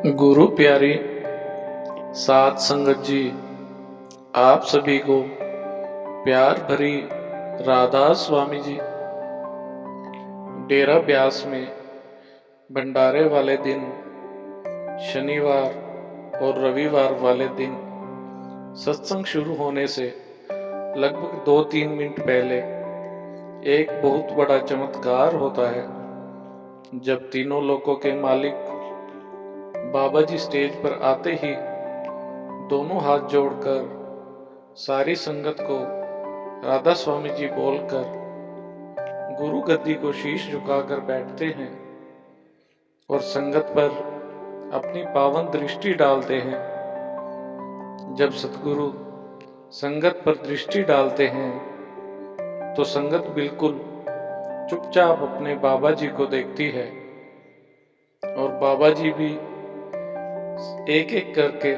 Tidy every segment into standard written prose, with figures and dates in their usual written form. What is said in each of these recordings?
गुरु प्यारी सात संगत जी, आप सभी को प्यार भरी राधा स्वामी जी। डेरा ब्यास में भंडारे वाले दिन शनिवार और रविवार वाले दिन सत्संग शुरू होने से लगभग 2-3 मिनट पहले एक बहुत बड़ा चमत्कार होता है। जब तीनों लोकों के मालिक बाबा जी स्टेज पर आते ही दोनों हाथ जोड़कर सारी संगत को राधा स्वामी जी बोलकर गुरु गद्दी को शीश झुकाकर बैठते हैं और संगत पर अपनी पावन दृष्टि डालते हैं। जब सतगुरु संगत पर दृष्टि डालते हैं तो संगत बिल्कुल चुपचाप अपने बाबा जी को देखती है और बाबा जी भी एक एक करके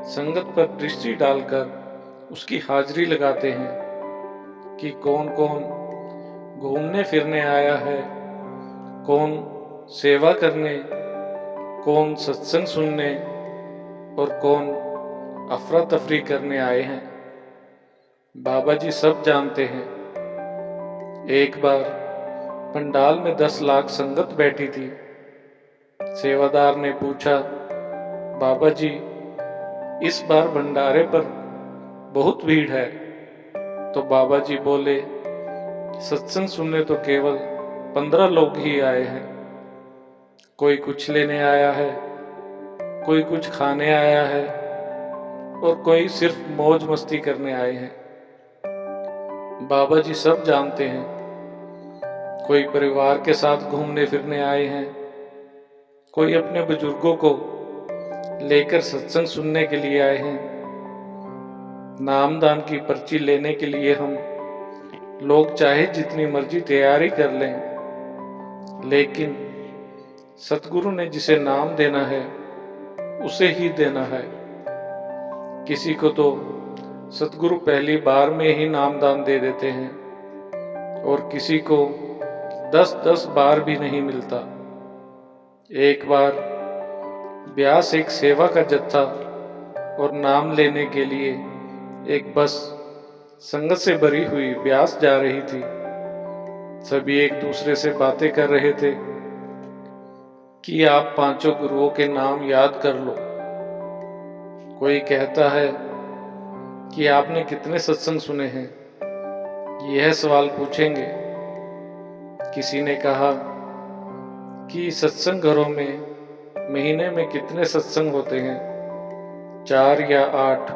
संगत पर दृष्टि डालकर उसकी हाजिरी लगाते हैं कि कौन कौन घूमने फिरने आया है, कौन सेवा करने, कौन सत्संग सुनने और कौन अफरा तफरी करने आए हैं। बाबा जी सब जानते हैं। एक बार पंडाल में 10 लाख संगत बैठी थी। सेवादार ने पूछा, बाबा जी इस बार भंडारे पर बहुत भीड़ है। तो बाबा जी बोले, सत्संग सुनने तो केवल 15 लोग ही आए हैं। कोई कुछ लेने आया है, कोई कुछ खाने आया है और कोई सिर्फ मौज मस्ती करने आए हैं। बाबा जी सब जानते हैं। कोई परिवार के साथ घूमने फिरने आए हैं, कोई अपने बुजुर्गों को लेकर सत्संग सुनने के लिए आए हैं। नामदान की पर्ची लेने के लिए हम लोग चाहे जितनी मर्जी तैयारी कर लें, लेकिन सतगुरु ने जिसे नाम देना है उसे ही देना है। किसी को तो सतगुरु पहली बार में ही नामदान दे देते हैं और किसी को 10-10 बार भी नहीं मिलता। एक बार ब्यास एक सेवा का जत्था और नाम लेने के लिए एक बस संगत से भरी हुई ब्यास जा रही थी। सभी एक दूसरे से बातें कर रहे थे कि आप 5 गुरुओं के नाम याद कर लो। कोई कहता है कि आपने कितने सत्संग सुने हैं, यह सवाल पूछेंगे। किसी ने कहा कि सत्संग घरों में महीने में कितने सत्संग होते हैं, 4 या 8।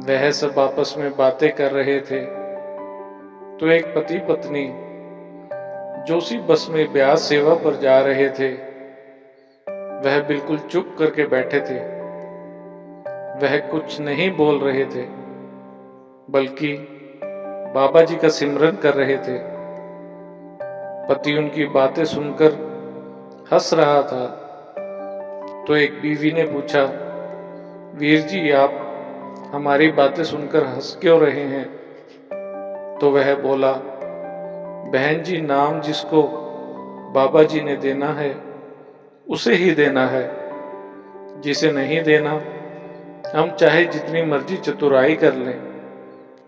वह सब आपस में बातें कर रहे थे तो एक पति पत्नी जो सी बस में ब्यास सेवा पर जा रहे थे, वह बिल्कुल चुप करके बैठे थे। वह कुछ नहीं बोल रहे थे, बल्कि बाबा जी का सिमरन कर रहे थे। पति उनकी बातें सुनकर हंस रहा था तो एक बीवी ने पूछा, वीर जी आप हमारी बातें सुनकर हंस क्यों रहे हैं? तो वह बोला, बहन जी नाम जिसको बाबा जी ने देना है उसे ही देना है, जिसे नहीं देना हम चाहे जितनी मर्जी चतुराई कर लें,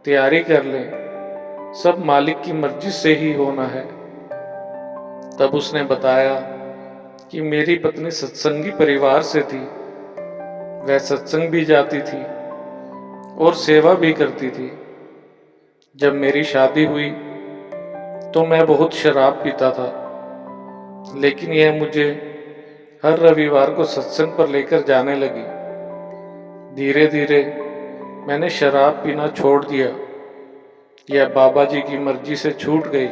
तैयारी कर लें, सब मालिक की मर्जी से ही होना है। तब उसने बताया कि मेरी पत्नी सत्संगी परिवार से थी। वह सत्संग भी जाती थी और सेवा भी करती थी। जब मेरी शादी हुई तो मैं बहुत शराब पीता था, लेकिन यह मुझे हर रविवार को सत्संग पर लेकर जाने लगी। धीरे धीरे मैंने शराब पीना छोड़ दिया। यह बाबा जी की मर्जी से छूट गई।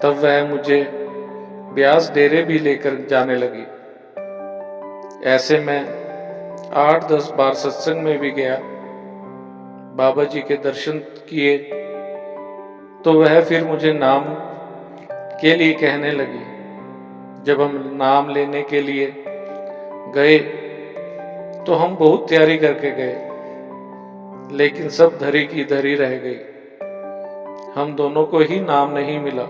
तब वह मुझे ब्यास डेरे भी लेकर जाने लगी। ऐसे मैं 8-10 बार सत्संग में भी गया, बाबा जी के दर्शन किए तो वह फिर मुझे नाम के लिए कहने लगी। जब हम नाम लेने के लिए गए तो हम बहुत तैयारी करके गए, लेकिन सब धरी की धरी रह गई। हम दोनों को ही नाम नहीं मिला,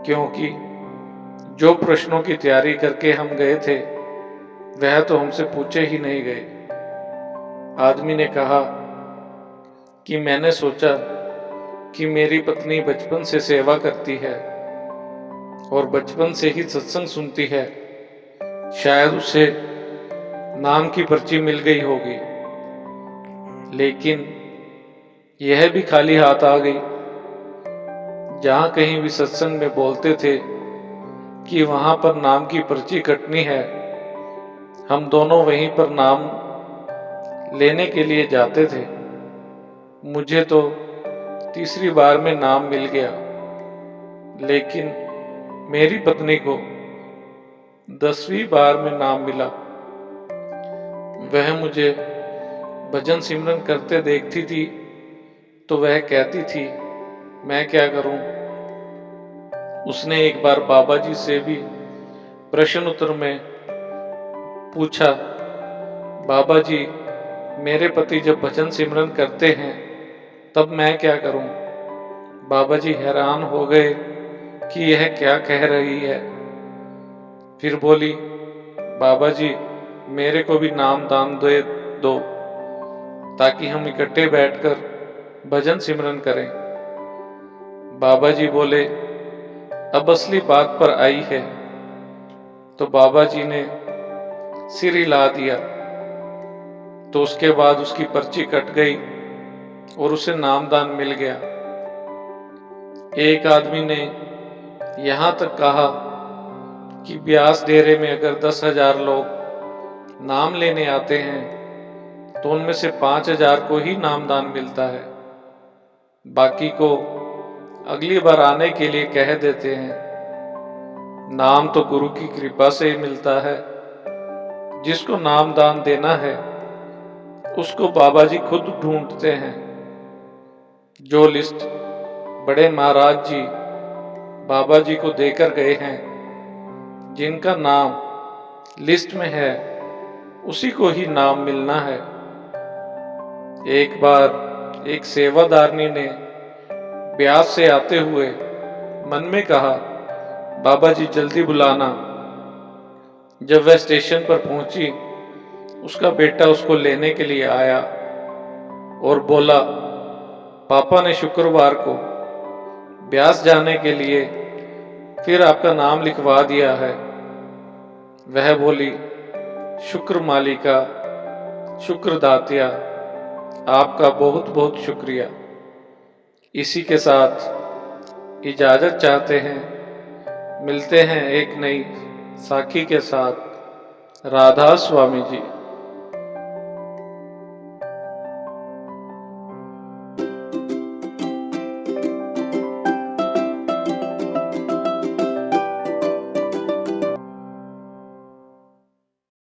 क्योंकि जो प्रश्नों की तैयारी करके हम गए थे वह तो हमसे पूछे ही नहीं गए। आदमी ने कहा कि मैंने सोचा कि मेरी पत्नी बचपन से सेवा करती है और बचपन से ही सत्संग सुनती है, शायद उसे नाम की पर्ची मिल गई होगी। लेकिन यह भी खाली हाथ आ गई। जहां कहीं भी सत्संग में बोलते थे कि वहां पर नाम की पर्ची कटनी है, हम दोनों वहीं पर नाम लेने के लिए जाते थे। मुझे तो तीसरी बार में नाम मिल गया, लेकिन मेरी पत्नी को 10वीं बार में नाम मिला। वह मुझे भजन सिमरन करते देखती थी तो वह कहती थी, मैं क्या करूं। उसने एक बार बाबा जी से भी प्रश्न उत्तर में पूछा, बाबा जी मेरे पति जब भजन सिमरन करते हैं तब मैं क्या करूं। बाबा जी हैरान हो गए कि यह क्या कह रही है। फिर बोली, बाबा जी मेरे को भी नाम दान दे दो ताकि हम इकट्ठे बैठकर भजन सिमरन करें। बाबा जी बोले, अब असली बात पर आई है। तो बाबा जी ने सिर हिला दिया। तो उसके बाद उसकी पर्ची कट गई और उसे नामदान मिल गया। एक आदमी ने यहां तक कहा कि ब्यास डेरे में अगर 10,000 लोग नाम लेने आते हैं तो उनमें से 5,000 को ही नामदान मिलता है, बाकी को अगली बार आने के लिए कह देते हैं। नाम तो गुरु की कृपा से ही मिलता है। जिसको नामदान देना है उसको बाबा जी खुद ढूंढते हैं। जो लिस्ट बड़े महाराज जी बाबा जी को देकर गए हैं, जिनका नाम लिस्ट में है उसी को ही नाम मिलना है। एक बार एक सेवादारनी ने ब्यास से आते हुए मन में कहा, बाबा जी जल्दी बुलाना। जब वह स्टेशन पर पहुंची, उसका बेटा उसको लेने के लिए आया और बोला, पापा ने शुक्रवार को ब्यास जाने के लिए फिर आपका नाम लिखवा दिया है। वह बोली, शुक्र मालिका, शुक्र दातिया, आपका बहुत बहुत शुक्रिया। इसी के साथ इजाजत चाहते हैं। मिलते हैं एक नई साखी के साथ। राधा स्वामी जी।